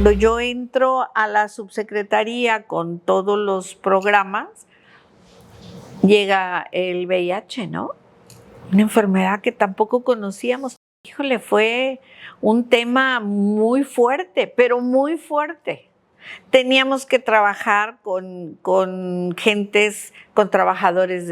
Cuando yo entro a la subsecretaría con todos los programas, llega el VIH, ¿no? Una enfermedad que tampoco conocíamos. Híjole, fue un tema muy fuerte, pero muy fuerte. Teníamos que trabajar con gentes, con trabajadores,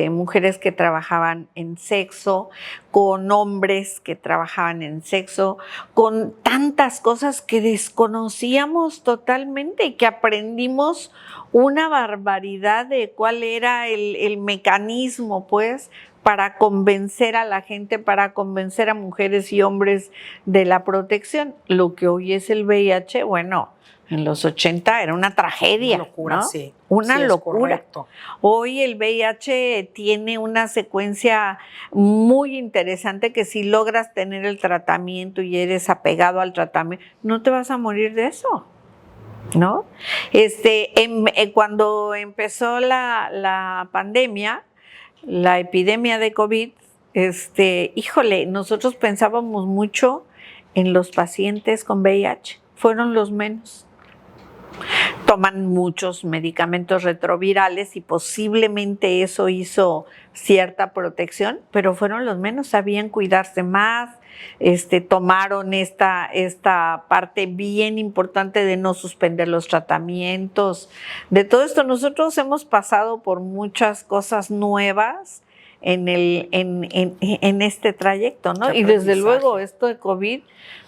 mujeres que trabajaban en sexo, con hombres que trabajaban en sexo, con tantas cosas que desconocíamos totalmente y que aprendimos una barbaridad de cuál era el mecanismo, pues, para convencer a la gente, para convencer a mujeres y hombres de la protección. Lo que hoy es el VIH, bueno, en los 80 era una tragedia. Una locura, ¿no? sí. Una sí, locura. Correcto. Hoy el VIH tiene una secuencia muy interesante que si logras tener el tratamiento y eres apegado al tratamiento, no te vas a morir de eso, ¿no? Cuando empezó la pandemia, la epidemia de COVID, híjole, nosotros pensábamos mucho en los pacientes con VIH, fueron los menos. Toman muchos medicamentos retrovirales y posiblemente eso hizo cierta protección, pero fueron los menos, sabían cuidarse más, tomaron esta parte bien importante de no suspender los tratamientos. De todo esto nosotros hemos pasado por muchas cosas nuevas en este trayecto, ¿no? Y desde luego esto de COVID,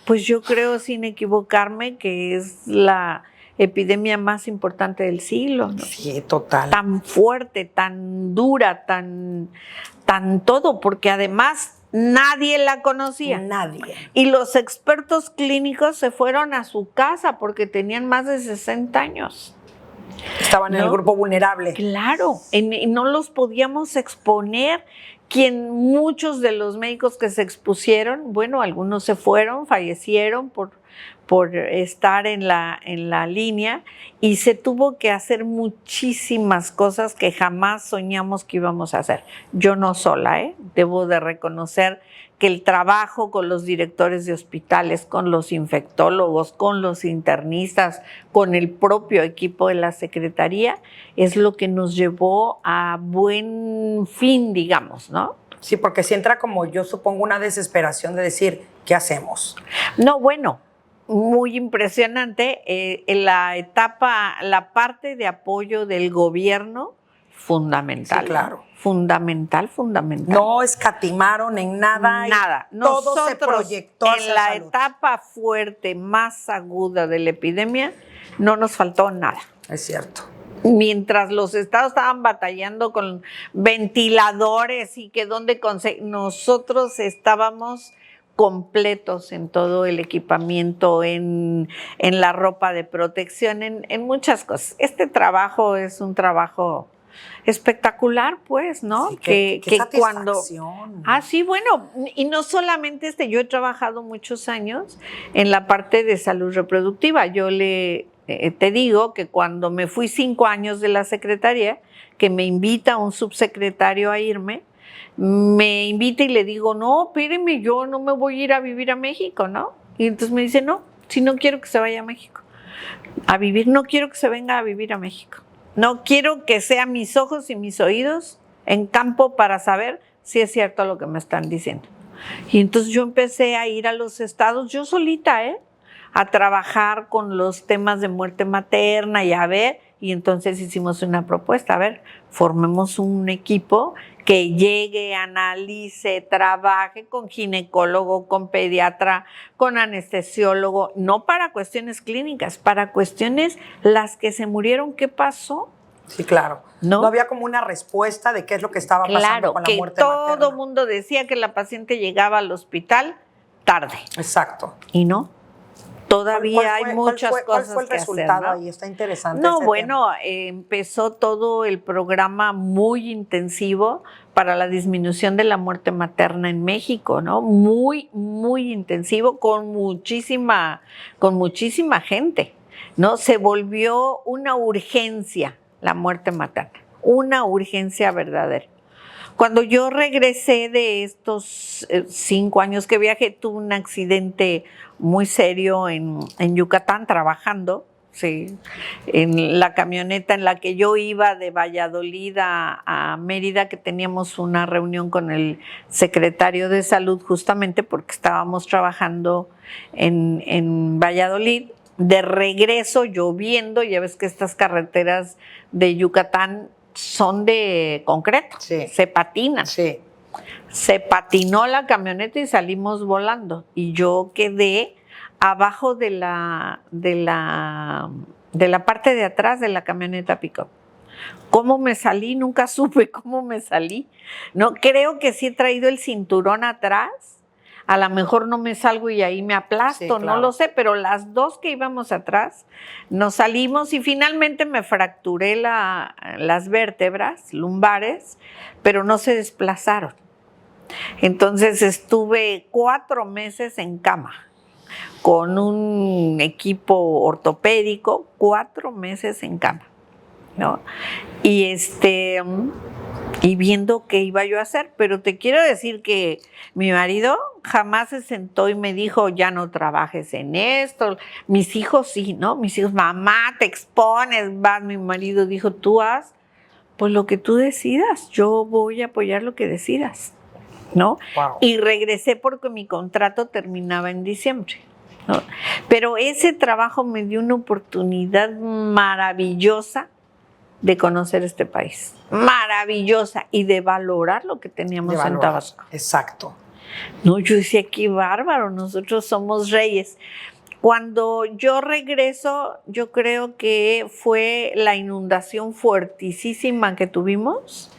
pues yo creo sin equivocarme que es la epidemia más importante del siglo, ¿no? Sí, total. Tan fuerte, tan dura, tan todo, porque además nadie la conocía. Nadie. Y los expertos clínicos se fueron a su casa porque tenían más de 60 años. Estaban en el grupo vulnerable. Claro, y no los podíamos exponer. Muchos de los médicos que se expusieron, bueno, algunos se fueron, fallecieron por estar en la línea, y se tuvo que hacer muchísimas cosas que jamás soñamos que íbamos a hacer. Yo no sola, debo de reconocer que el trabajo con los directores de hospitales, con los infectólogos, con los internistas, con el propio equipo de la Secretaría, es lo que nos llevó a buen fin, digamos, ¿no? Sí, porque si entra como yo supongo una desesperación de decir, ¿qué hacemos? No, bueno, muy impresionante. La parte de apoyo del gobierno, fundamental. Sí, claro. Fundamental. No escatimaron en nada. Nada. Todo se proyectó hacia en la salud. etapa fuerte, más aguda de la epidemia, no nos faltó nada. Es cierto. Mientras los estados estaban batallando con ventiladores y que nosotros estábamos completos en todo el equipamiento, en la ropa de protección, en muchas cosas. Este trabajo es un trabajo espectacular, pues, ¿no? Sí, qué satisfacción. Sí, bueno, y no solamente yo he trabajado muchos años en la parte de salud reproductiva. Yo te digo que cuando me fui 5 años de la secretaría, que me invita un subsecretario a irme, me invita y le digo, no, espéreme, yo no me voy a ir a vivir a México, ¿no? Y entonces me dice, no, si no quiero que se vaya a México a vivir, no quiero que se venga a vivir a México. No quiero que sean mis ojos y mis oídos en campo para saber si es cierto lo que me están diciendo. Y entonces yo empecé a ir a los estados, yo solita, a trabajar con los temas de muerte materna y a ver, y entonces hicimos una propuesta, a ver, formemos un equipo que llegue, analice, trabaje con ginecólogo, con pediatra, con anestesiólogo, no para cuestiones clínicas, para cuestiones las que se murieron, ¿qué pasó? Sí, claro. No había como una respuesta de qué es lo que estaba pasando con la muerte materna. Claro, que todo el mundo decía que la paciente llegaba al hospital tarde. Exacto. Y no. Todavía hay muchas cosas que hacer. ¿Cuál fue el resultado ahí? Está interesante. No, bueno, empezó todo el programa muy intensivo para la disminución de la muerte materna en México, ¿no? Muy, muy intensivo, con muchísima gente, ¿no? Se volvió una urgencia la muerte materna, una urgencia verdadera. Cuando yo regresé de estos 5 años que viajé, tuve un accidente muy serio en Yucatán trabajando. Sí, en la camioneta en la que yo iba de Valladolid a Mérida, que teníamos una reunión con el secretario de Salud justamente porque estábamos trabajando en Valladolid. De regreso, lloviendo, ya ves que estas carreteras de Yucatán son de concreto, sí, se patinan. Sí. Se patinó la camioneta y salimos volando. Y yo quedé abajo de la parte de atrás de la camioneta pick-up. ¿Cómo me salí? Nunca supe cómo me salí. No, creo que sí he traído el cinturón atrás. A lo mejor no me salgo y ahí me aplasto, sí, claro. No lo sé, pero las dos que íbamos atrás nos salimos y finalmente me fracturé las vértebras lumbares, pero no se desplazaron. Entonces estuve 4 meses en cama con un equipo ortopédico, 4 meses en cama, ¿no? Y viendo qué iba yo a hacer, pero te quiero decir que mi marido jamás se sentó y me dijo, ya no trabajes en esto. Mis hijos sí, ¿no? Mis hijos, mamá, te expones, vas. Mi marido dijo, tú haz pues lo que tú decidas, yo voy a apoyar lo que decidas, ¿no? Wow. Y regresé porque mi contrato terminaba en diciembre, ¿no? Pero ese trabajo me dio una oportunidad maravillosa de conocer este país, maravillosa, y de valorar lo que teníamos en Tabasco. Exacto. No, yo decía, qué bárbaro, nosotros somos reyes. Cuando yo regreso, yo creo que fue la inundación fuertísima que tuvimos.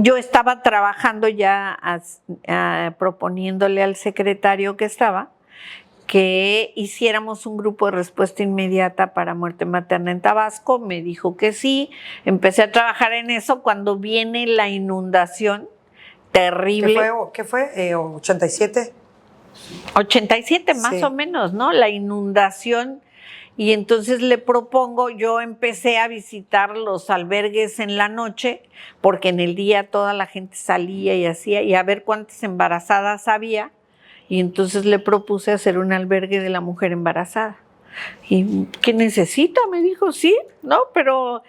Yo estaba trabajando ya proponiéndole al secretario que estaba que hiciéramos un grupo de respuesta inmediata para muerte materna en Tabasco. Me dijo que sí. Empecé a trabajar en eso cuando viene la inundación terrible. ¿Qué fue? ¿87? 87 más o menos, ¿no? La inundación. Y entonces le propongo, yo empecé a visitar los albergues en la noche, porque en el día toda la gente salía y hacía, y a ver cuántas embarazadas había. Y entonces le propuse hacer un albergue de la mujer embarazada. ¿Y qué necesita? Me dijo, sí, ¿no? Pero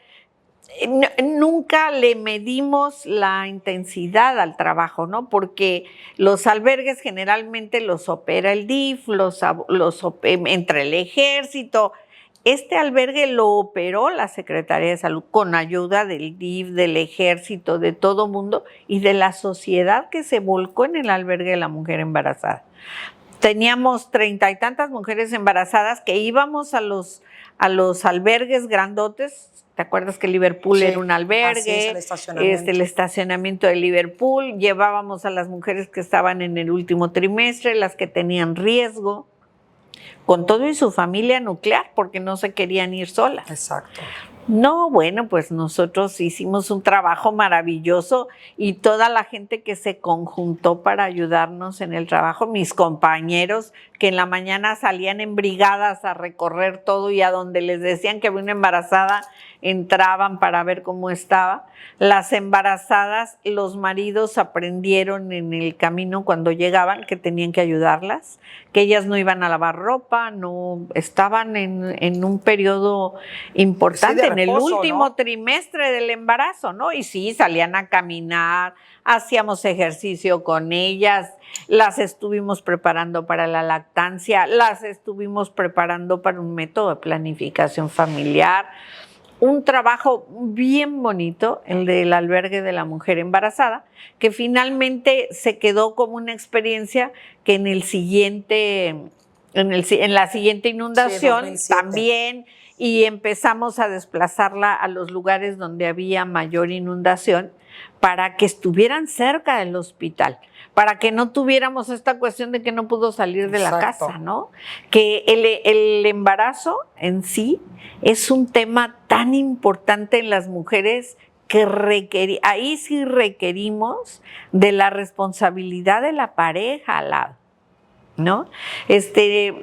nunca le medimos la intensidad al trabajo, ¿no? Porque los albergues generalmente los opera el DIF, entre el ejército. Este albergue lo operó la Secretaría de Salud con ayuda del DIF, del ejército, de todo mundo y de la sociedad que se volcó en el albergue de la mujer embarazada. Teníamos 30 y tantas mujeres embarazadas que íbamos a los albergues grandotes. ¿Te acuerdas que Liverpool era un albergue? El estacionamiento. El estacionamiento de Liverpool. Llevábamos a las mujeres que estaban en el último trimestre, las que tenían riesgo, con todo y su familia nuclear, porque no se querían ir solas. Exacto. No, bueno, pues nosotros hicimos un trabajo maravilloso y toda la gente que se conjuntó para ayudarnos en el trabajo, mis compañeros que en la mañana salían en brigadas a recorrer todo y a donde les decían que había una embarazada, entraban para ver cómo estaba. Las embarazadas, los maridos aprendieron en el camino cuando llegaban que tenían que ayudarlas, que ellas no iban a lavar ropa, no estaban en un periodo importante, sí, en el último trimestre del embarazo, ¿no? Y sí, salían a caminar, hacíamos ejercicio con ellas, las estuvimos preparando para la lactancia, las estuvimos preparando para un método de planificación familiar. Un trabajo bien bonito, el del albergue de la mujer embarazada, que finalmente se quedó como una experiencia que en la siguiente inundación también, y empezamos a desplazarla a los lugares donde había mayor inundación para que estuvieran cerca del hospital, para que no tuviéramos esta cuestión de que no pudo salir de la casa, ¿no? Que el embarazo en sí es un tema tan importante en las mujeres que ahí sí requerimos de la responsabilidad de la pareja al lado, ¿no?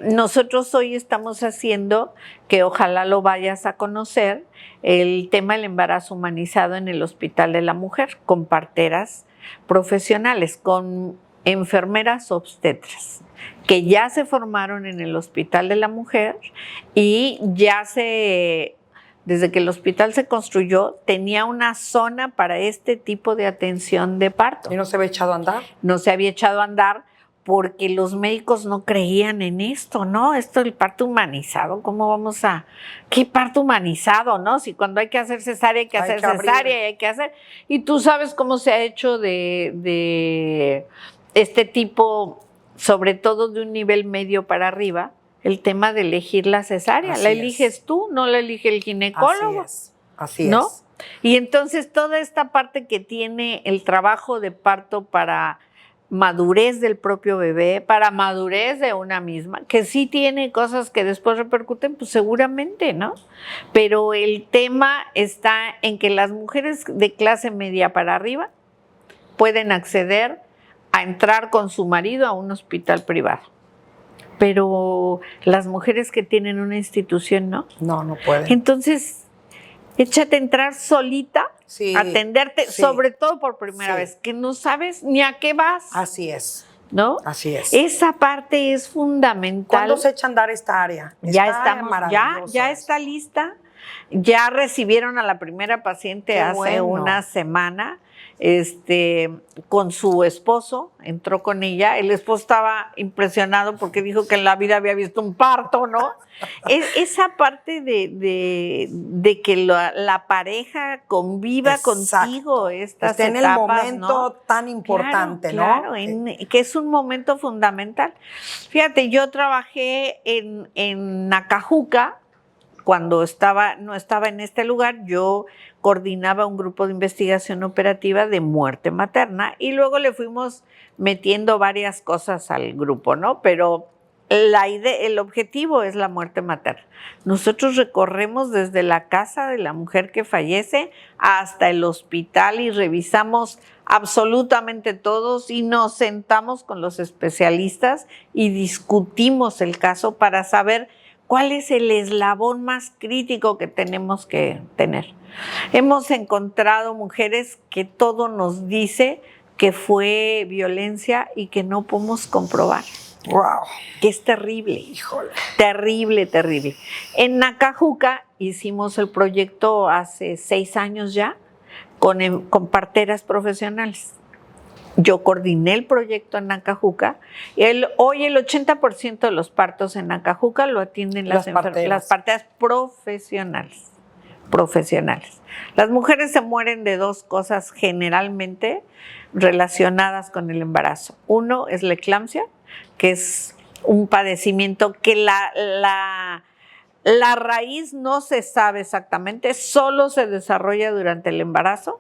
Nosotros hoy estamos haciendo, que ojalá lo vayas a conocer, el tema del embarazo humanizado en el Hospital de la Mujer, con parteras profesionales, con enfermeras obstetras que ya se formaron en el Hospital de la Mujer y desde que el hospital se construyó, tenía una zona para este tipo de atención de parto. ¿Y no se había echado a andar? No se había echado a andar porque los médicos no creían en esto, ¿no? Esto del parto humanizado, ¿cómo vamos a...? ¿Qué parto humanizado, no? Si cuando hay que hacer cesárea, hay que hacer cesárea, y hay que hacer... Y tú sabes cómo se ha hecho de este tipo, sobre todo de un nivel medio para arriba, el tema de elegir la cesárea. La eliges tú, no la elige el ginecólogo. Así ¿no? es. Y entonces toda esta parte que tiene el trabajo de parto para madurez del propio bebé, para madurez de una misma, que sí tiene cosas que después repercuten, pues seguramente, ¿no? Pero el tema está en que las mujeres de clase media para arriba pueden acceder a entrar con su marido a un hospital privado. Pero las mujeres que tienen una institución, ¿no? No pueden. Entonces, échate a entrar solita, sí, atenderte, sí, sobre todo por primera vez, que no sabes ni a qué vas. Así es. ¿No? Así es. Esa parte es fundamental. ¿Cuándo se echa a andar esta área? Ya está lista. Ya recibieron a la primera paciente hace una semana. Con su esposo, entró con ella. El esposo estaba impresionado porque dijo que en la vida había visto un parto, ¿no? Esa parte de que la pareja conviva contigo estas etapas, en el momento, ¿no?, tan importante, claro, ¿no? Que es un momento fundamental. Fíjate, yo trabajé en Acajuca. Cuando no estaba en este lugar, yo coordinaba un grupo de investigación operativa de muerte materna y luego le fuimos metiendo varias cosas al grupo, ¿no? Pero el objetivo es la muerte materna. Nosotros recorremos desde la casa de la mujer que fallece hasta el hospital y revisamos absolutamente todos y nos sentamos con los especialistas y discutimos el caso para saber ¿cuál es el eslabón más crítico que tenemos que tener? Hemos encontrado mujeres que todo nos dice que fue violencia y que no podemos comprobar. ¡Wow! Que es terrible. ¡Híjole! Terrible, terrible. En Acajuca hicimos el proyecto hace 6 años ya con parteras profesionales. Yo coordiné el proyecto en Acajuca. Hoy el 80% de los partos en Acajuca lo atienden las parteras profesionales. Las mujeres se mueren de 2 cosas generalmente relacionadas con el embarazo. Uno es la eclampsia, que es un padecimiento que la raíz no se sabe exactamente, solo se desarrolla durante el embarazo.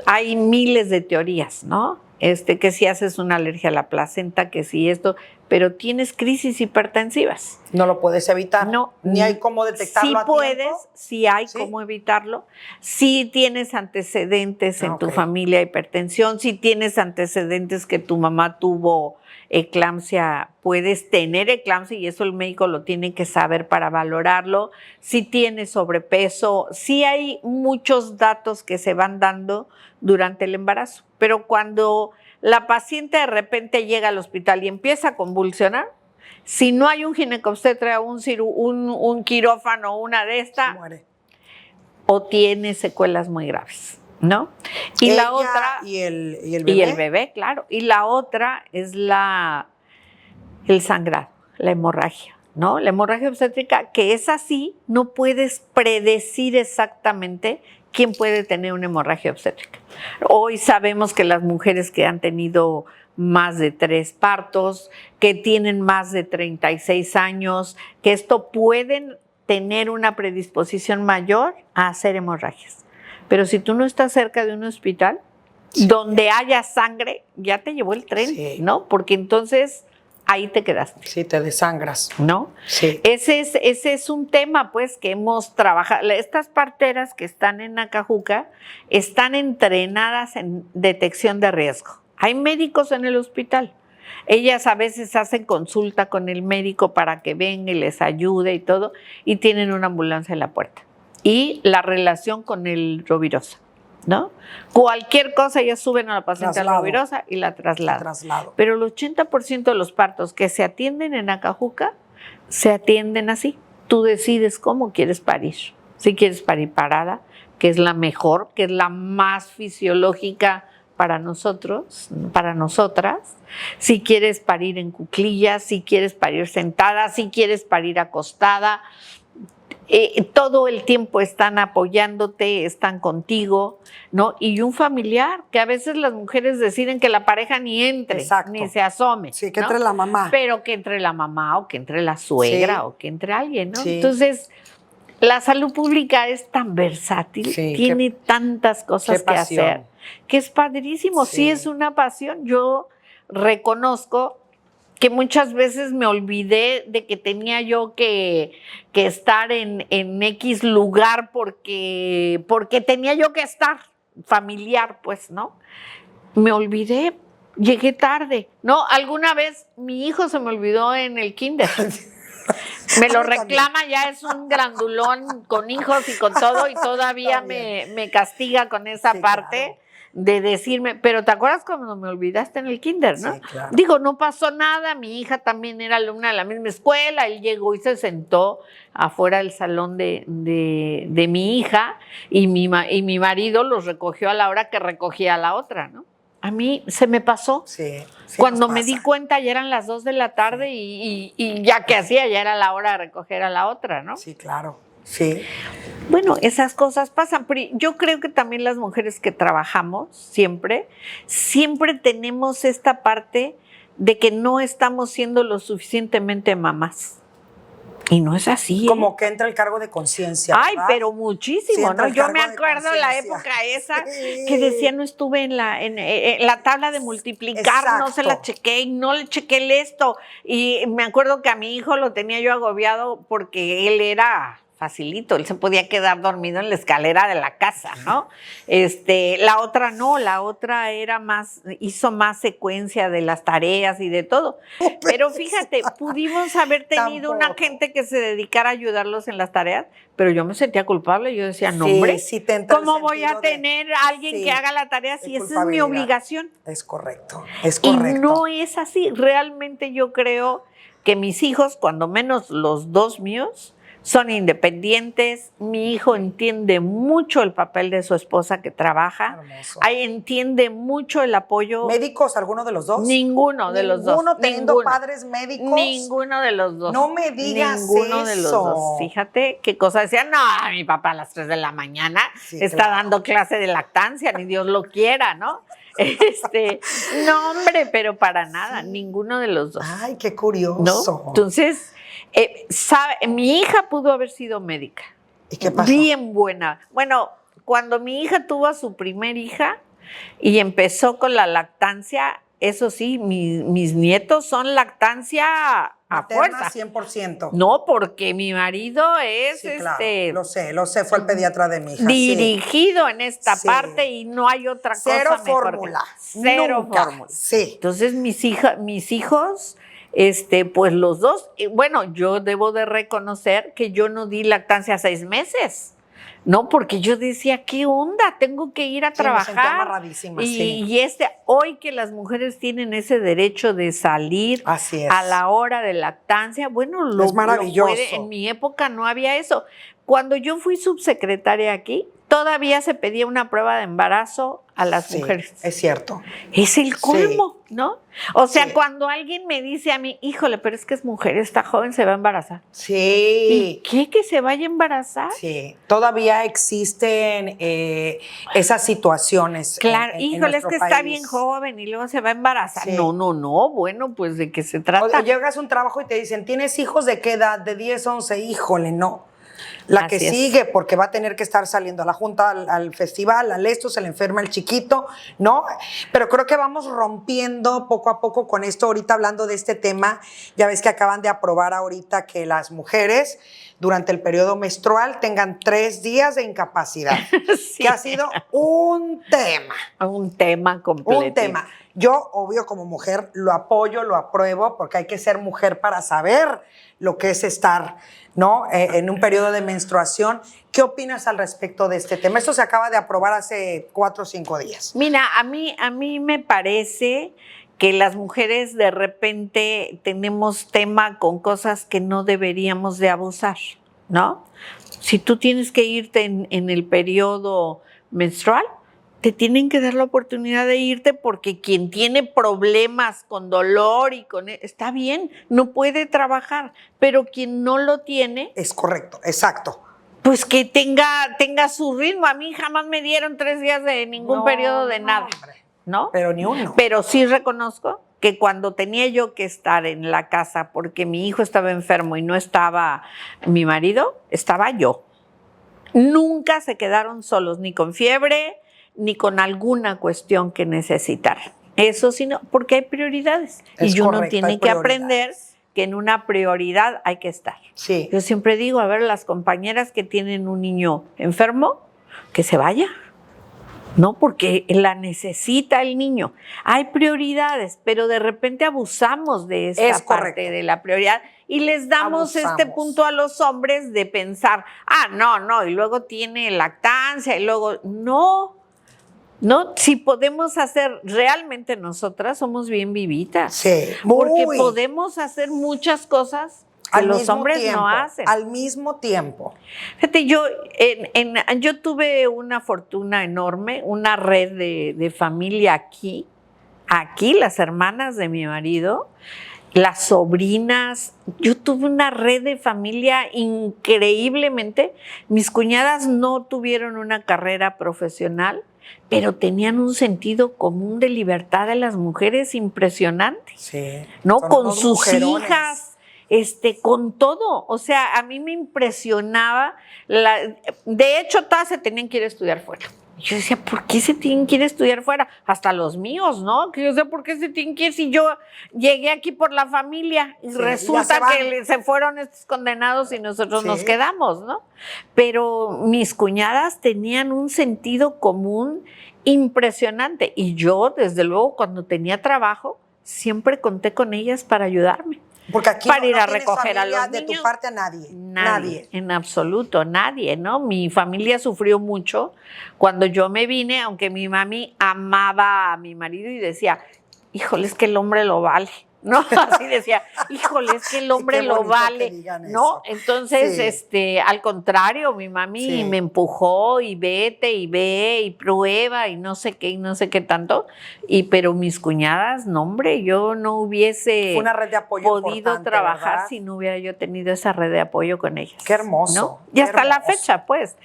Hay miles de teorías, ¿no? Que si haces una alergia a la placenta, que si esto, pero tienes crisis hipertensivas. No lo puedes evitar. No. Ni hay cómo detectarlo a tiempo. Sí hay cómo evitarlo. Si tienes antecedentes en tu familia, hipertensión, si tienes antecedentes que tu mamá tuvo eclampsia, puedes tener eclampsia y eso el médico lo tiene que saber para valorarlo. Si tienes sobrepeso, sí hay muchos datos que se van dando durante el embarazo, pero cuando la paciente de repente llega al hospital y empieza a convulsionar, si no hay un ginecobstetra, un quirófano, una de estas, o tiene secuelas muy graves, ¿no? Y ella la otra y el bebé. Y el bebé, claro. Y la otra es el sangrado, la hemorragia, ¿no? La hemorragia obstétrica, que es así, no puedes predecir exactamente quién puede tener una hemorragia obstétrica. Hoy sabemos que las mujeres que han tenido más de 3 partos, que tienen más de 36 años, que esto pueden tener una predisposición mayor a hacer hemorragias. Pero si tú no estás cerca de un hospital donde haya sangre, ya te llevó el tren, ¿no? Porque entonces ahí te quedaste. Sí, te desangras. ¿No? Sí. Ese es un tema, pues, que hemos trabajado. Estas parteras que están en Acajuca están entrenadas en detección de riesgo. Hay médicos en el hospital. Ellas a veces hacen consulta con el médico para que venga y les ayude y todo, y tienen una ambulancia en la puerta. Y la relación con el Rovirosa. ¿no? Cualquier cosa, ellas suben a la paciente almovirosa y la trasladan. Pero el 80% de los partos que se atienden en Acajuca se atienden así. Tú decides cómo quieres parir. Si quieres parir parada, que es la mejor, que es la más fisiológica para nosotros, para nosotras. Si quieres parir en cuclillas, si quieres parir sentada, si quieres parir acostada. Todo el tiempo están apoyándote, están contigo, ¿no? Y un familiar, que a veces las mujeres deciden que la pareja ni entre, ni se asome. Sí, que entre la mamá. Pero que entre la mamá o que entre la suegra o que entre alguien, ¿no? Sí. Entonces, la salud pública es tan versátil, tiene tantas cosas que hacer, que es padrísimo. Sí, es una pasión. Yo reconozco que muchas veces me olvidé de que tenía yo que estar en X lugar porque tenía yo que estar familiar, pues, ¿no? Me olvidé, llegué tarde, ¿no? Alguna vez mi hijo se me olvidó en el kinder. Me lo reclama, ya es un grandulón con hijos y con todo, y todavía me castiga con esa parte. Claro. De decirme, pero ¿te acuerdas cuando me olvidaste en el kinder, no? Sí, claro. Digo, no pasó nada, mi hija también era alumna de la misma escuela, él llegó y se sentó afuera del salón de mi hija, y mi marido los recogió a la hora que recogía a la otra, ¿no? A mí se me pasó. Sí, cuando me di cuenta ya eran las 2 de la tarde y ya que hacía, ya era la hora de recoger a la otra, ¿no? Sí, claro. Sí. Bueno, esas cosas pasan, pero yo creo que también las mujeres que trabajamos siempre tenemos esta parte de que no estamos siendo lo suficientemente mamás. Y no es así. Como que entra el cargo de conciencia. Ay, pero muchísimo, ¿no? Yo me acuerdo de la época esa que decía no estuve en la tabla de multiplicar, exacto. No se la chequé y no le chequé esto. Y me acuerdo que a mi hijo lo tenía yo agobiado porque él era facilito, él se podía quedar dormido en la escalera de la casa, ¿no? La otra no, la otra hizo más secuencia de las tareas y de todo. Pero fíjate, pudimos haber tenido una gente que se dedicara a ayudarlos en las tareas, pero yo me sentía culpable, yo decía, no, hombre, ¿cómo voy a tener a alguien que haga la tarea si esa es mi obligación? Es correcto, es correcto. Y no es así, realmente yo creo que mis hijos, cuando menos los dos míos, son independientes. Mi hijo entiende mucho el papel de su esposa que trabaja. Ahí entiende mucho el apoyo. ¿Médicos alguno de los dos? Ninguno de los dos. ¿Ninguno teniendo padres médicos? Ninguno de los dos. No me digas ninguno eso. De los dos. Fíjate qué cosa decían. No, mi papá a las 3 de la mañana está dando clase de lactancia, ni Dios lo quiera, ¿no? No, hombre, pero para nada, ninguno de los dos. Ay, qué curioso. ¿No? Entonces, mi hija pudo haber sido médica. ¿Y qué pasó? Bien buena. Bueno, cuando mi hija tuvo a su primer hija y empezó con la lactancia, eso sí, mis nietos son lactancia materna, a fuerza. 100%. No, porque mi marido es claro, lo sé, fue el pediatra de mi hija. Dirigido en esta parte y no hay otra cosa Cero mejor. Fórmula. Cero fórmula. Sí. Entonces mis hijos, pues los dos, bueno, yo debo de reconocer que yo no di lactancia 6 meses. No, porque yo decía, ¿qué onda? Tengo que ir a trabajar. Me sentía amarradísima, y hoy que las mujeres tienen ese derecho de salir a la hora de lactancia, bueno, es maravilloso. En mi época no había eso. Cuando yo fui subsecretaria aquí, todavía se pedía una prueba de embarazo a las mujeres. Es cierto. Es el colmo, ¿no? O sea, cuando alguien me dice a mí, híjole, pero es que es mujer, está joven, se va a embarazar. Sí. ¿Y qué? ¿Que se vaya a embarazar? Sí. Todavía existen esas situaciones. Claro, híjole, es que está bien joven y luego se va a embarazar. Sí. No. Bueno, pues ¿de qué se trata? O llegas a un trabajo y te dicen, ¿tienes hijos de qué edad? De 10, 11, híjole, no. La que sigue, porque va a tener que estar saliendo a la junta, al festival, al se le enferma el chiquito, ¿no? Pero creo que vamos rompiendo poco a poco con esto. Ahorita hablando de este tema, ya ves que acaban de aprobar ahorita que las mujeres durante el periodo menstrual tengan 3 días de incapacidad, que ha sido un tema. Un tema completo. Un tema. Yo, obvio, como mujer, lo apoyo, lo apruebo, porque hay que ser mujer para saber lo que es estar, ¿no? En un periodo de menstruación. ¿Qué opinas al respecto de este tema? Esto se acaba de aprobar hace 4 o 5 días. Mira, a mí me parece que las mujeres de repente tenemos tema con cosas que no deberíamos de abusar, ¿no? Si tú tienes que irte en el periodo menstrual, te tienen que dar la oportunidad de irte, porque quien tiene problemas con dolor y está bien, no puede trabajar, pero quien no lo tiene... Es correcto, exacto. Pues que tenga su ritmo. A mí jamás me dieron 3 días de ningún periodo de nada, hombre. ¿no? Pero ni uno. Pero sí reconozco que cuando tenía yo que estar en la casa porque mi hijo estaba enfermo y no estaba mi marido, estaba yo. Nunca se quedaron solos, ni con fiebre, ni con alguna cuestión que necesitaran. Eso sí, no, porque hay prioridades. Es y uno correcto, tiene hay que prioridades. aprender que en una prioridad hay que estar. Sí. Yo siempre digo, a ver, las compañeras que tienen un niño enfermo, que se vaya. No, porque la necesita el niño. Hay prioridades, pero de repente abusamos de esta parte de la prioridad y les damos este punto a los hombres de pensar, no, y luego tiene lactancia, y luego, no, si podemos hacer, realmente nosotras somos bien vivitas. Sí, porque podemos hacer muchas cosas que los hombres no hacen. Al mismo tiempo. Fíjate, yo tuve una fortuna enorme, una red de familia aquí, las hermanas de mi marido, las sobrinas. Yo tuve una red de familia increíblemente. Mis cuñadas no tuvieron una carrera profesional, pero tenían un sentido común de libertad de las mujeres impresionante. Sí. ¿No? Con sus hijas. Con todo, o sea, a mí me impresionaba, de hecho todas se tenían que ir a estudiar fuera. Yo decía, ¿por qué se tienen que ir a estudiar fuera? Hasta los míos, ¿no? Que yo sé por qué se tienen que ir si yo llegué aquí por la familia y resulta que se fueron estos condenados y nosotros nos quedamos, ¿no? Pero mis cuñadas tenían un sentido común impresionante y yo, desde luego, cuando tenía trabajo, siempre conté con ellas para ayudarme. Porque aquí para ir a recoger a los de niños. tu parte a nadie. En absoluto, nadie, ¿no? Mi familia sufrió mucho cuando yo me vine, aunque mi mami amaba a mi marido y decía, híjole, es que el hombre lo vale. ¿No? Así decía, híjole, es que el hombre lo vale, ¿no? Entonces, al contrario, mi mami me empujó y vete y ve y prueba y no sé qué tanto, pero mis cuñadas, no, hombre, yo no hubiese una red de apoyo podido trabajar, ¿verdad?, si no hubiera yo tenido esa red de apoyo con ellas. Qué hermoso. ¿No? Y hasta la fecha, pues,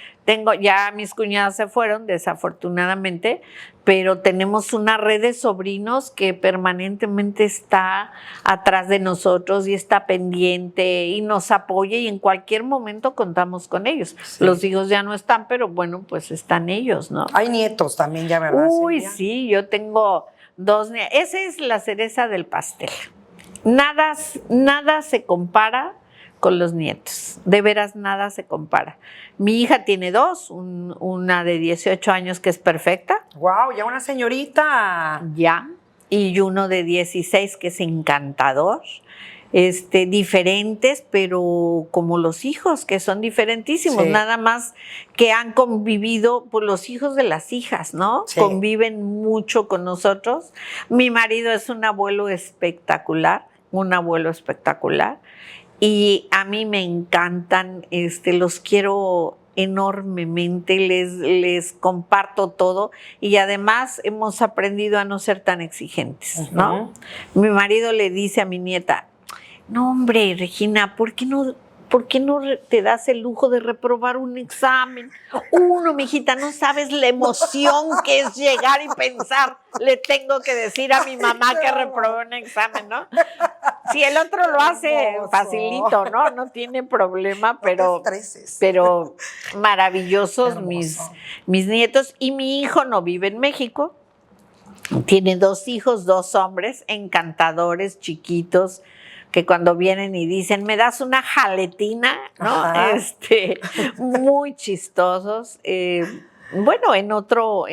ya mis cuñadas se fueron, desafortunadamente, pero tenemos una red de sobrinos que permanentemente está atrás de nosotros y está pendiente y nos apoya y en cualquier momento contamos con ellos. Sí. Los hijos ya no están, pero bueno, pues están ellos, ¿no? Hay nietos también ya, ¿verdad? Uy, sí, yo tengo 2 nietos. Esa es la cereza del pastel. Nada se compara con los nietos, de veras nada se compara. Mi hija tiene 2, una de 18 años que es perfecta. ¡Wow! Ya una señorita. Ya, y uno de 16 que es encantador. Diferentes, pero como los hijos, que son diferentísimos, sí. Nada más que han convivido, pues los hijos de las hijas, ¿no? Sí. Conviven mucho con nosotros. Mi marido es un abuelo espectacular. Y a mí me encantan, los quiero enormemente, les comparto todo y además hemos aprendido a no ser tan exigentes, ¿no? Mi marido le dice a mi nieta, no hombre, Regina, ¿por qué no te das el lujo de reprobar un examen? Mijita, no sabes la emoción que es llegar y pensar, le tengo que decir a mi mamá que reprobó un examen, ¿no? Si el otro lo hace facilito, ¿no? No tiene problema, pero maravillosos mis nietos. Y mi hijo no vive en México, tiene 2 hijos, 2 hombres, encantadores, chiquitos, que cuando vienen y dicen, ¿me das una jaletina? ¿No? Muy chistosos. Bueno, en otro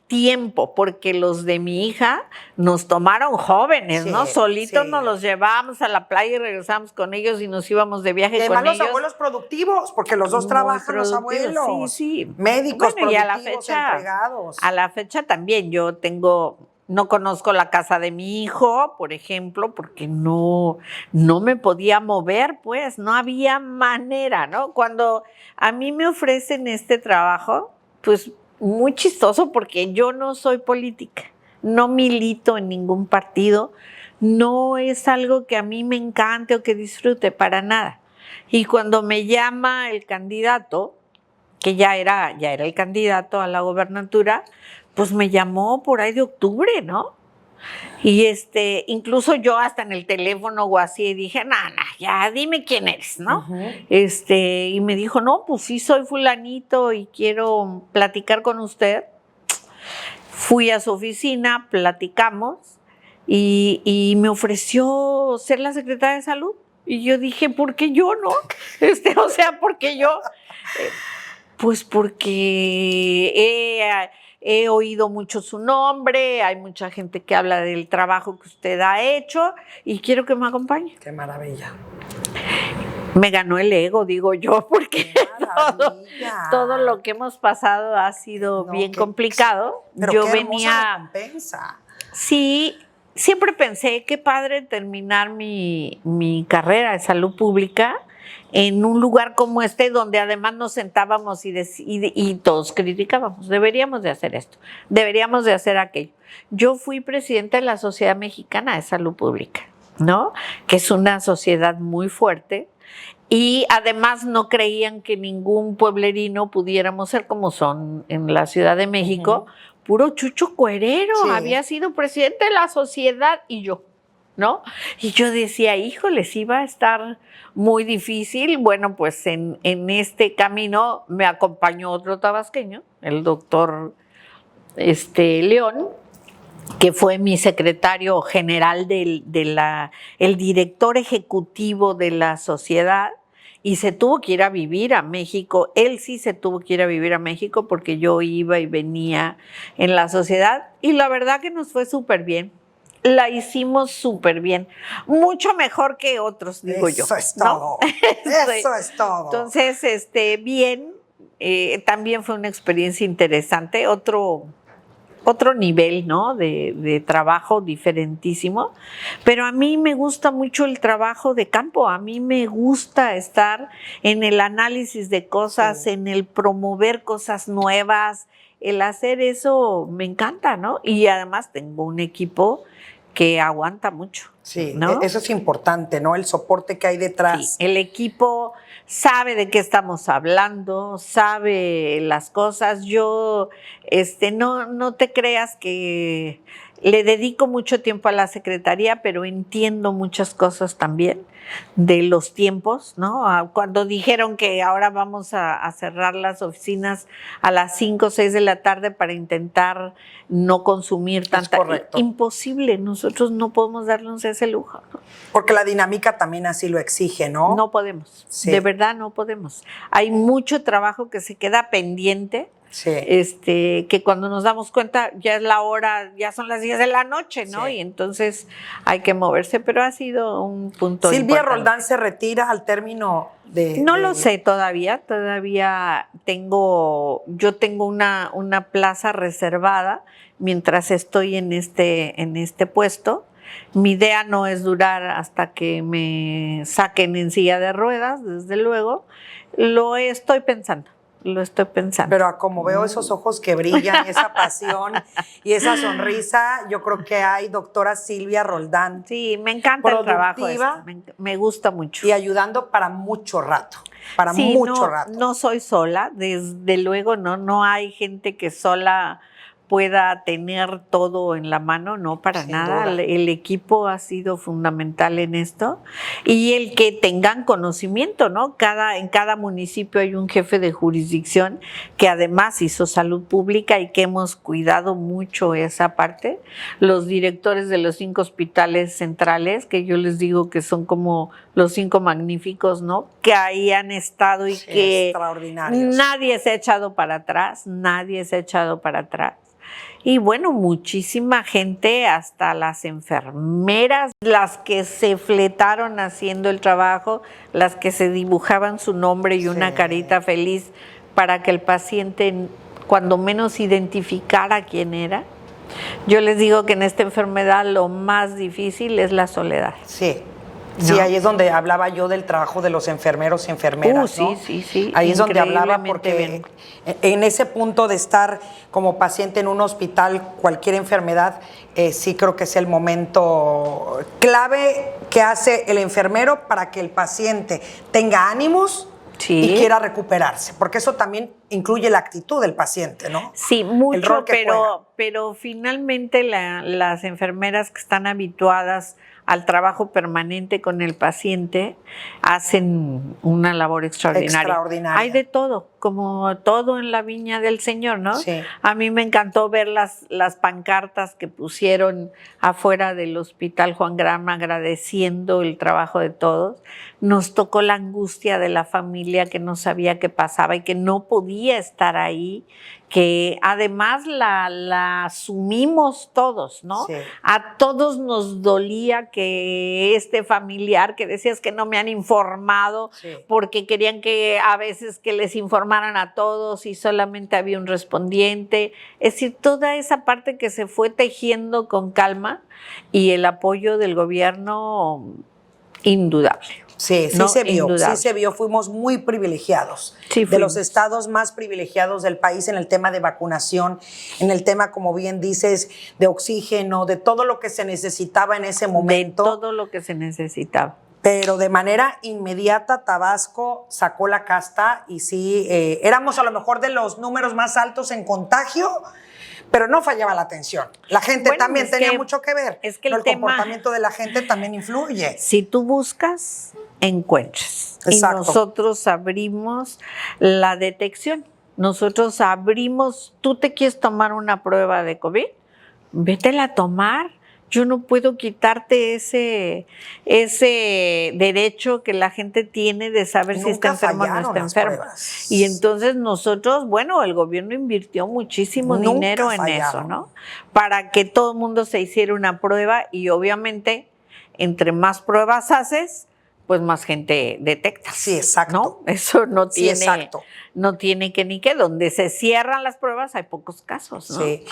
tiempo, porque los de mi hija nos tomaron jóvenes, ¿no? Solitos nos los llevábamos a la playa y regresábamos con ellos y nos íbamos de viaje con ellos. Además los abuelos productivos, porque los dos trabajan los abuelos. Sí. Médicos bueno, productivos, entregados. A la fecha también yo no conozco la casa de mi hijo, por ejemplo, porque no me podía mover, pues, no había manera, ¿no? Cuando a mí me ofrecen este trabajo, pues, muy chistoso porque yo no soy política, no milito en ningún partido, no es algo que a mí me encante o que disfrute para nada. Y cuando me llama el candidato, que ya era el candidato a la gobernatura, pues me llamó por ahí de octubre, ¿no? Y incluso yo hasta en el teléfono o así dije, no, ya dime quién eres, ¿no? Y me dijo, no, pues sí soy fulanito y quiero platicar con usted. Fui a su oficina, platicamos y me ofreció ser la secretaria de salud. Y yo dije, ¿por qué yo no? O sea, ¿por qué yo? Pues porque he oído mucho su nombre, hay mucha gente que habla del trabajo que usted ha hecho y quiero que me acompañe. Qué maravilla. Me ganó el ego, digo yo, porque todo lo que hemos pasado ha sido bien complicado. Pero yo qué venía. Recompensa. Sí, siempre pensé qué padre terminar mi carrera de salud pública en un lugar como este, donde además nos sentábamos y todos criticábamos. Deberíamos de hacer esto, deberíamos de hacer aquello. Yo fui presidenta de la Sociedad Mexicana de Salud Pública, ¿no? Que es una sociedad muy fuerte. Y además no creían que ningún pueblerino pudiéramos ser como son en la Ciudad de México. Puro chucho cuerero, había sido presidente de la sociedad y yo, ¿no? Y yo decía, híjoles, iba a estar muy difícil. Bueno, pues en este camino me acompañó otro tabasqueño, el doctor León, que fue mi secretario general el director ejecutivo de la sociedad, y se tuvo que ir a vivir a México. Él sí se tuvo que ir a vivir a México porque yo iba y venía en la sociedad, y la verdad que nos fue súper bien. La hicimos súper bien, mucho mejor que otros, digo yo. Eso es todo, eso es todo. Entonces, bien, también fue una experiencia interesante, otro nivel, ¿no? de trabajo diferentísimo, pero a mí me gusta mucho el trabajo de campo, a mí me gusta estar en el análisis de cosas, en el promover cosas nuevas, el hacer eso me encanta, ¿no? Y además tengo un equipo que aguanta mucho. Sí, ¿no? Eso es importante, ¿no? El soporte que hay detrás. Sí, el equipo sabe de qué estamos hablando, sabe las cosas. Yo, no te creas que le dedico mucho tiempo a la secretaría, pero entiendo muchas cosas también de los tiempos, ¿no? Cuando dijeron que ahora vamos a cerrar las oficinas a las 5 o 6 de la tarde para intentar no consumir tanta... Es correcto. Imposible, nosotros no podemos darnos ese lujo, ¿no? Porque la dinámica también así lo exige, ¿no? No podemos, de verdad no podemos. Hay mucho trabajo que se queda pendiente. Sí. Que cuando nos damos cuenta ya es la hora, ya son las 10 de la noche, ¿no? Sí. Y entonces hay que moverse, pero ha sido un punto Silvia importante. Roldán se retira al término de... No lo sé todavía yo tengo una plaza reservada mientras estoy en este puesto. Mi idea no es durar hasta que me saquen en silla de ruedas, desde luego. Lo estoy pensando. Pero como veo esos ojos que brillan, esa pasión y esa sonrisa, yo creo que hay doctora Silvia Roldán. Sí, me encanta el trabajo. Me gusta mucho. Y ayudando para mucho rato. Rato. No soy sola, desde luego no hay gente que sola pueda tener todo en la mano, no, para nada. El equipo ha sido fundamental en esto, y el que tengan conocimiento, ¿no? En cada municipio hay un jefe de jurisdicción que además hizo salud pública y que hemos cuidado mucho esa parte. Los directores de los 5 hospitales centrales, que yo les digo que son como los 5 magníficos, ¿no? Que ahí han estado y que extraordinarios. Nadie se ha echado para atrás. Y bueno, muchísima gente, hasta las enfermeras, las que se fletaron haciendo el trabajo, las que se dibujaban su nombre y una carita feliz para que el paciente, cuando menos, identificara quién era. Yo les digo que en esta enfermedad lo más difícil es la soledad. Sí. Sí, ahí es donde hablaba yo del trabajo de los enfermeros y enfermeras, sí, ¿no? Sí. Ahí es donde hablaba porque en ese punto de estar como paciente en un hospital, cualquier enfermedad, sí creo que es el momento clave que hace el enfermero para que el paciente tenga ánimos y quiera recuperarse, porque eso también incluye la actitud del paciente, ¿no? Sí, mucho, pero finalmente las enfermeras que están habituadas al trabajo permanente con el paciente hacen una labor extraordinaria. Hay de todo, como todo en la viña del Señor, ¿no? Sí. A mí me encantó ver las pancartas que pusieron afuera del Hospital Juan Grama agradeciendo el trabajo de todos. Nos tocó la angustia de la familia que no sabía qué pasaba y que no podía estar ahí, que además la asumimos todos, ¿no? Sí. A todos nos dolía que este familiar, que decías que no me han informado, porque querían que a veces que les informaran a todos y solamente había un respondiente. Es decir, toda esa parte que se fue tejiendo con calma y el apoyo del gobierno indudable. Sí, sí, ¿no? Se vio, fuimos muy privilegiados, de los estados más privilegiados del país en el tema de vacunación, en el tema, como bien dices, de oxígeno, de todo lo que se necesitaba en ese momento. De todo lo que se necesitaba. Pero de manera inmediata Tabasco sacó la casta y sí, éramos a lo mejor de los números más altos en contagio, pero no fallaba la atención. La gente también tenía mucho que ver. Es que el comportamiento de la gente también influye. Si tú buscas, encuentras. Exacto. Y nosotros abrimos la detección. Nosotros abrimos, tú te quieres tomar una prueba de COVID, vétela a tomar. Yo no puedo quitarte ese derecho que la gente tiene de saber si está enfermo o no está enfermo. Y entonces nosotros, bueno, el gobierno invirtió muchísimo dinero en eso, ¿no? Para que todo el mundo se hiciera una prueba y obviamente entre más pruebas haces, pues más gente detecta. Sí, exacto. ¿No? Eso no tiene que ni qué. Donde se cierran las pruebas hay pocos casos, ¿no? Sí.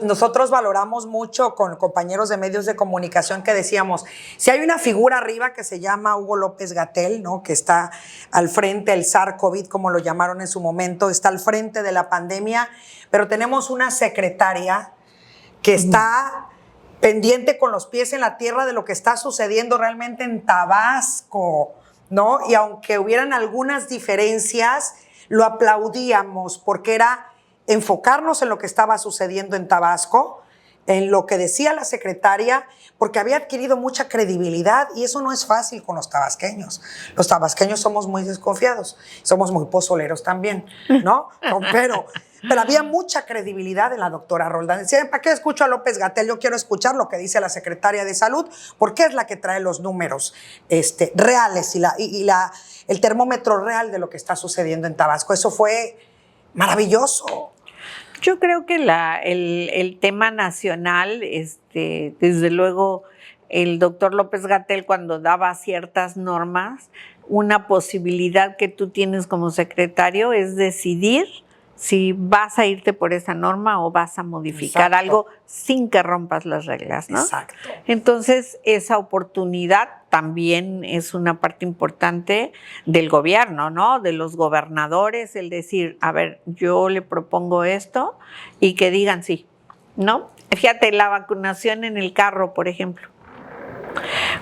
Nosotros valoramos mucho con compañeros de medios de comunicación que decíamos, si hay una figura arriba que se llama Hugo López-Gatell, ¿no? Que está al frente, el SARS-CoV, como lo llamaron en su momento, está al frente de la pandemia, pero tenemos una secretaria que está pendiente con los pies en la tierra de lo que está sucediendo realmente en Tabasco, ¿no? Y aunque hubieran algunas diferencias, lo aplaudíamos porque era enfocarnos en lo que estaba sucediendo en Tabasco, en lo que decía la secretaria, porque había adquirido mucha credibilidad y eso no es fácil con los tabasqueños. Los tabasqueños somos muy desconfiados, somos muy pozoleros también, ¿no? Pero había mucha credibilidad en la doctora Roldán. Decían, ¿para qué escucho a López-Gatell? Yo quiero escuchar lo que dice la secretaria de Salud, porque es la que trae los números reales y el termómetro real de lo que está sucediendo en Tabasco. Eso fue maravilloso. Yo creo que el tema nacional, desde luego, el doctor López-Gatell cuando daba ciertas normas, una posibilidad que tú tienes como secretario es decidir si vas a irte por esa norma o vas a modificar algo sin que rompas las reglas, ¿no? Exacto. Entonces, esa oportunidad también es una parte importante del gobierno, ¿no? De los gobernadores, el decir, a ver, yo le propongo esto y que digan sí, ¿no? Fíjate, la vacunación en el carro, por ejemplo.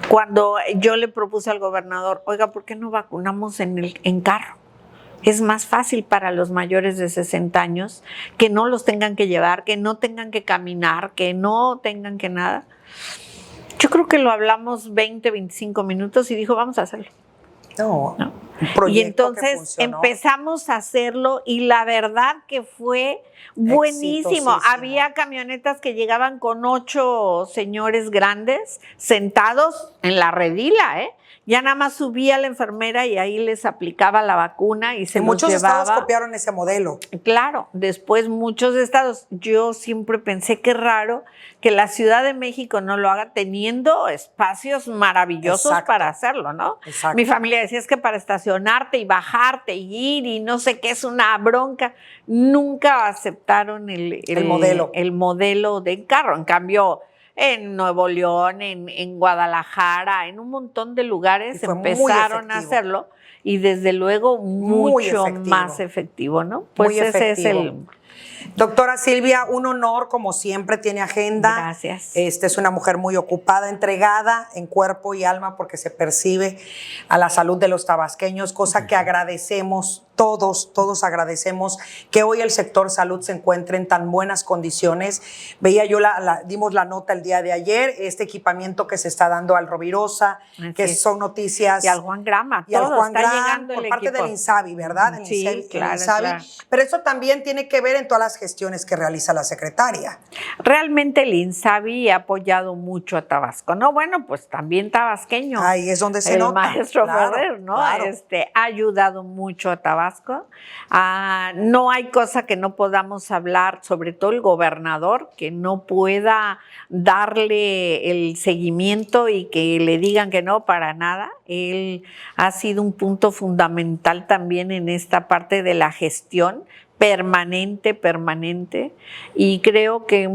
Cuando yo le propuse al gobernador, oiga, ¿por qué no vacunamos en carro? Es más fácil para los mayores de 60 años que no los tengan que llevar, que no tengan que caminar, que no tengan que nada. Yo creo que lo hablamos 20, 25 minutos y dijo, vamos a hacerlo. No. Y entonces empezamos a hacerlo y la verdad que fue buenísimo. Había camionetas que llegaban con 8 señores grandes sentados en la redila, Ya nada más subía la enfermera y ahí les aplicaba la vacuna y se los muchos llevaba. Estados copiaron ese modelo. Claro, después muchos estados. Yo siempre pensé que raro que la Ciudad de México no lo haga teniendo espacios maravillosos para hacerlo, ¿no? Exacto. Mi familia decía, es que para estacionarte y bajarte y ir y no sé qué es una bronca. Nunca aceptaron el modelo de carro. En cambio, en Nuevo León, en Guadalajara, en un montón de lugares empezaron a hacerlo y desde luego mucho más efectivo, ¿no? Pues muy ese efectivo. es el... Doctora Silvia, un honor, como siempre, tiene agenda. Gracias. Es una mujer muy ocupada, entregada en cuerpo y alma porque se percibe a la salud de los tabasqueños, cosa que agradecemos. Todos agradecemos que hoy el sector salud se encuentre en tan buenas condiciones. Veía yo, dimos la nota el día de ayer, este equipamiento que se está dando al Rovirosa, que son noticias. Y al Juan Grama, y al Juan está Grama, llegando por el parte equipo. del INSABI, ¿verdad? Sí, claro. Pero eso también tiene que ver en todas las gestiones que realiza la secretaria. Realmente el INSABI ha apoyado mucho a Tabasco, ¿no? Bueno, pues también tabasqueño. Ahí es donde se nota. El maestro Ferrer, ¿no? Claro. Ha ayudado mucho a Tabasco. No hay cosa que no podamos hablar, sobre todo el gobernador, que no pueda darle el seguimiento y que le digan que no para nada. Él ha sido un punto fundamental también en esta parte de la gestión permanente, y creo que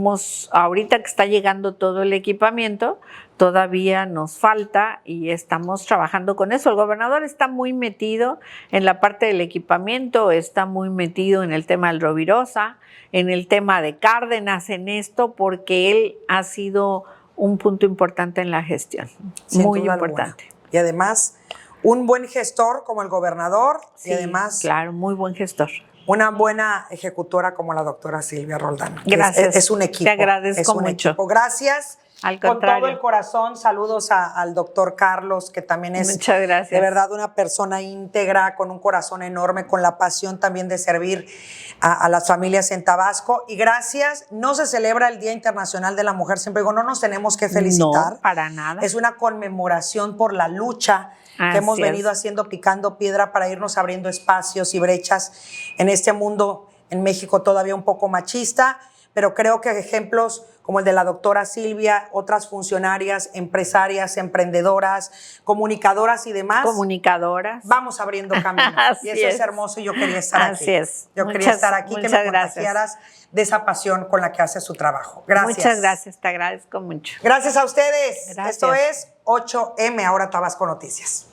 ahorita que está llegando todo el equipamiento, todavía nos falta y estamos trabajando con eso. El gobernador está muy metido en la parte del equipamiento, está muy metido en el tema del Rovirosa, en el tema de Cárdenas, en esto, porque él ha sido un punto importante en la gestión, muy importante. Y además, un buen gestor como el gobernador, sí, y además... claro, muy buen gestor. Una buena ejecutora como la doctora Silvia Roldán. Gracias. Es un equipo. Te agradezco mucho. Equipo. Gracias. Al contrario. Con todo el corazón, saludos al doctor Carlos, que también es Muchas gracias. De verdad una persona íntegra, con un corazón enorme, con la pasión también de servir a las familias en Tabasco. Y gracias, no se celebra el Día Internacional de la Mujer, siempre digo, no nos tenemos que felicitar. No, para nada. Es una conmemoración por la lucha que hemos venido haciendo, picando piedra para irnos abriendo espacios y brechas en este mundo, en México todavía un poco machista, pero creo que ejemplos como el de la doctora Silvia, otras funcionarias, empresarias, emprendedoras, comunicadoras y demás. Comunicadoras. Vamos abriendo caminos. Y eso es hermoso y yo quería estar aquí. Así es. Yo quería estar aquí, que me contagiaras de esa pasión con la que hace su trabajo. Gracias. Muchas gracias, te agradezco mucho. Gracias a ustedes. Gracias. Esto es 8M, ahora Tabasco Noticias.